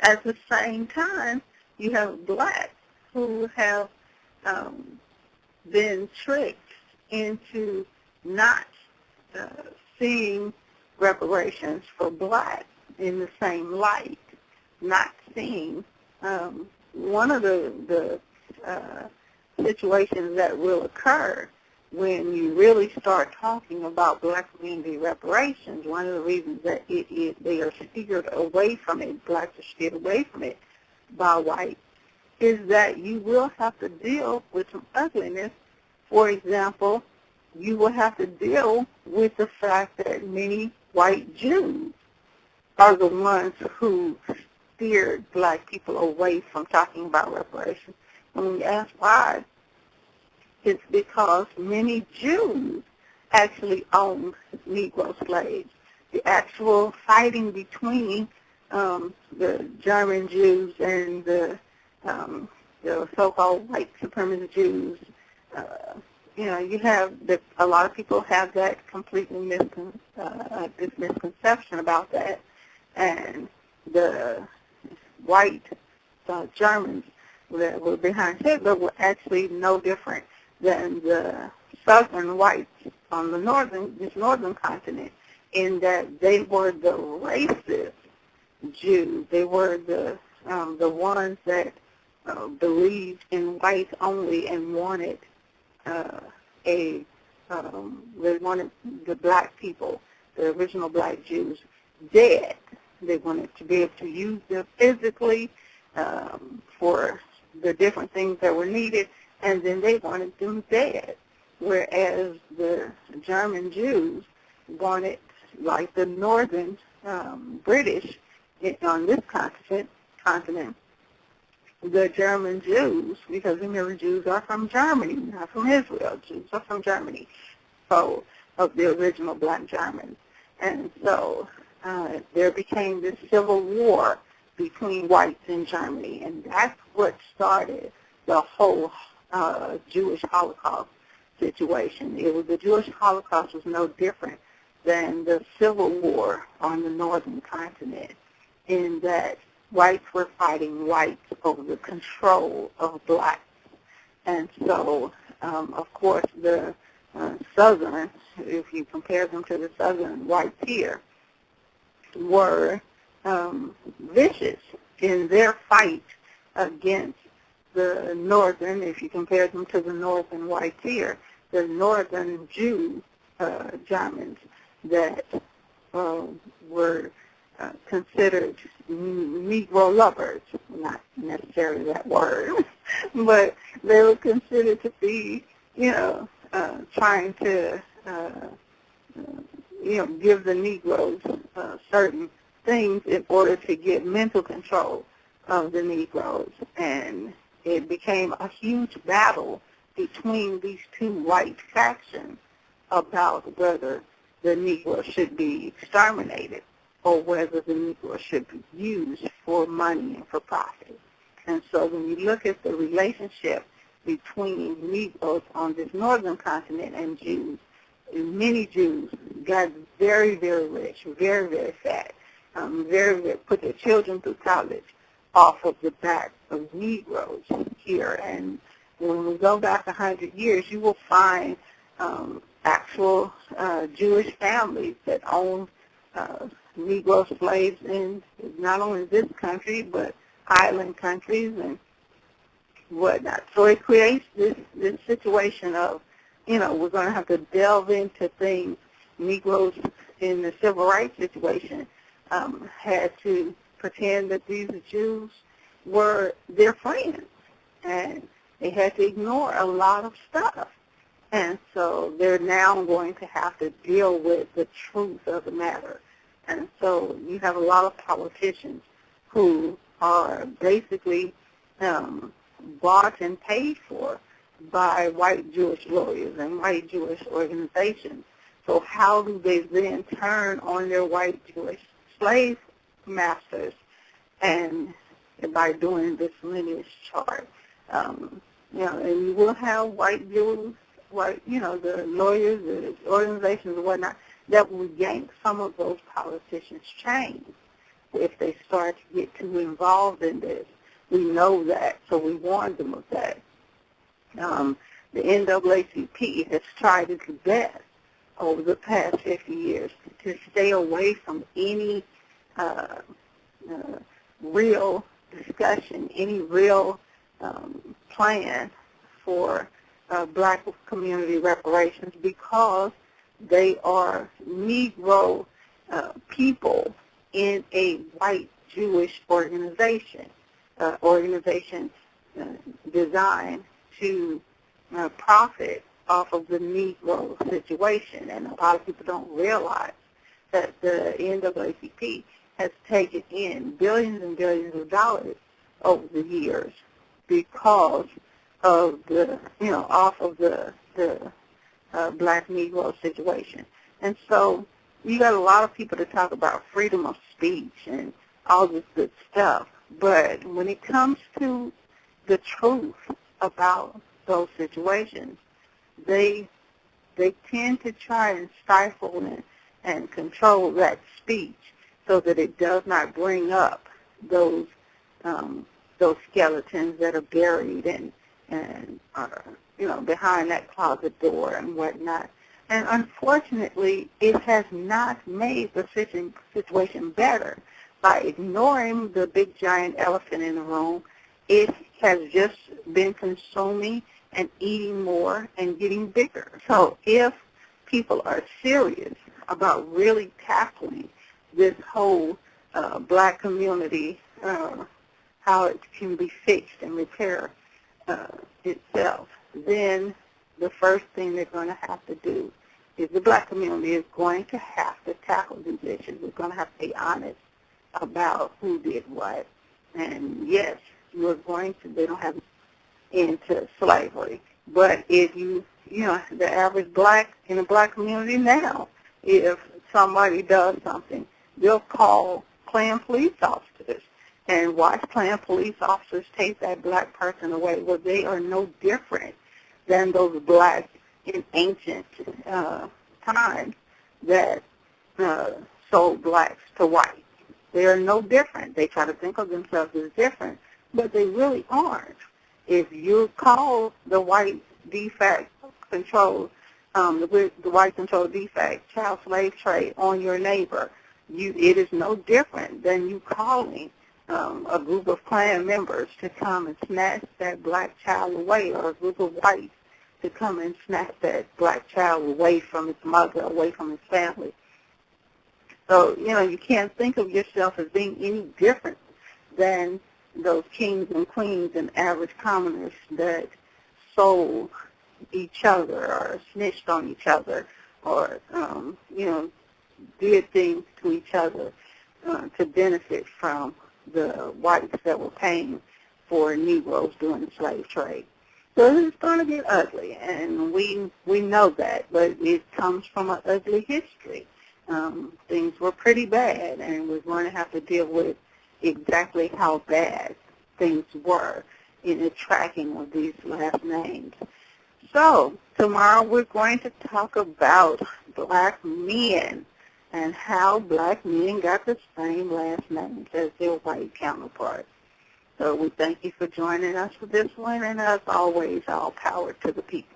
at the same time, you have blacks who have been tricked into not seeing reparations for blacks in the same light, not seeing one of the situations that will occur when you really start talking about black community reparations. One of the reasons that they are steered away from it, blacks are steered away from it by whites, is that you will have to deal with some ugliness. For example, you will have to deal with the fact that many white Jews are the ones who steered black people away from talking about reparations. When we ask why, it's because many Jews actually owned Negro slaves. The actual fighting between the German Jews and the so-called white supremacist Jews, you have a lot of people have that completely misconception about that, and the white Germans that were behind Hitler were actually no different than the southern whites on the northern continent, in that they were the racist Jews. They were the ones that believed in whites only and wanted they wanted the black people, the original black Jews, dead. They wanted to be able to use them physically for the different things that were needed, and then they wanted them dead. Whereas the German Jews wanted, like the northern British on this continent, the German Jews, because remember, Jews are from Germany, not from Israel. Jews are from Germany, so of the original black Germans. And so there became this civil war between whites in Germany, and that's what started the whole Jewish Holocaust situation. The Jewish Holocaust was no different than the Civil War on the northern continent, in that whites were fighting whites over the control of blacks. And so, of course, the southern, if you compare them to the southern whites here, were vicious in their fight against the northern, if you compare them to the northern whites here, the northern Jew Germans that were considered Negro lovers, not necessarily that word, but they were considered to be, trying to, give the Negroes certain things in order to get mental control of the Negroes. And it became a huge battle between these two white factions about whether the Negro should be exterminated or whether the Negro should be used for money and for profit. And so when you look at the relationship between Negroes on this northern continent and Jews, many Jews got very, very rich, very, very fat, put their children through college off of the back of Negroes here. And when we go back 100 years, you will find actual Jewish families that owned Negro slaves in not only this country, but island countries and whatnot. So it creates this situation of, we're going to have to delve into things. Negroes in the civil rights situation had to pretend that these Jews were their friends, and they had to ignore a lot of stuff. And so they're now going to have to deal with the truth of the matter. And so you have a lot of politicians who are basically bought and paid for by white Jewish lawyers and white Jewish organizations. So how do they then turn on their white Jewish slave masters, and by doing this lineage chart? And you will have white Jews, the lawyers, the organizations and whatnot, that will yank some of those politicians' chains. if they start to get too involved in this. We know that, so we warned them of that. The NAACP has tried its best over the past 50 years to stay away from any real discussion, any real plan for black community reparations, because they are Negro people in a white Jewish organization designed to profit off of the Negro situation. And a lot of people don't realize that the NAACP has taken in billions and billions of dollars over the years because of the, off of the black Negro situation. And so you got a lot of people to talk about freedom of speech and all this good stuff. But when it comes to the truth about those situations, they tend to try and stifle and control that speech so that it does not bring up those skeletons that are buried and behind that closet door and whatnot. And unfortunately, it has not made the situation better. By ignoring the big giant elephant in the room, it has just been consuming and eating more and getting bigger. So if people are serious about really tackling this whole black community, how it can be fixed and repaired itself, then the first thing they're going to have to do is the black community is going to have to tackle these issues. We're going to have to be honest about who did what. And yes, they don't have into slavery. But if the average black in the black community now, if somebody does something, they'll call Klan police officers and watch Klan police officers take that black person away. Well, they are no different than those blacks in ancient times that sold blacks to whites. They are no different. They try to think of themselves as different, but they really aren't. If you call the white de facto control, the white control de facto child slave trade on your neighbor, it is no different than you calling a group of Klan members to come and snatch that black child away, or a group of whites to come and snatch that black child away from its mother, away from its family. So, you can't think of yourself as being any different than those kings and queens and average commoners that sold each other or snitched on each other or, did things to each other to benefit from the whites that were paying for Negroes during the slave trade. So it's going to get ugly, and we know that, but it comes from an ugly history. Things were pretty bad, and we're going to have to deal with exactly how bad things were in the tracking of these last names. So tomorrow we're going to talk about black men and how black men got the same last names as their white counterparts. So we thank you for joining us for this one, and as always, all power to the people.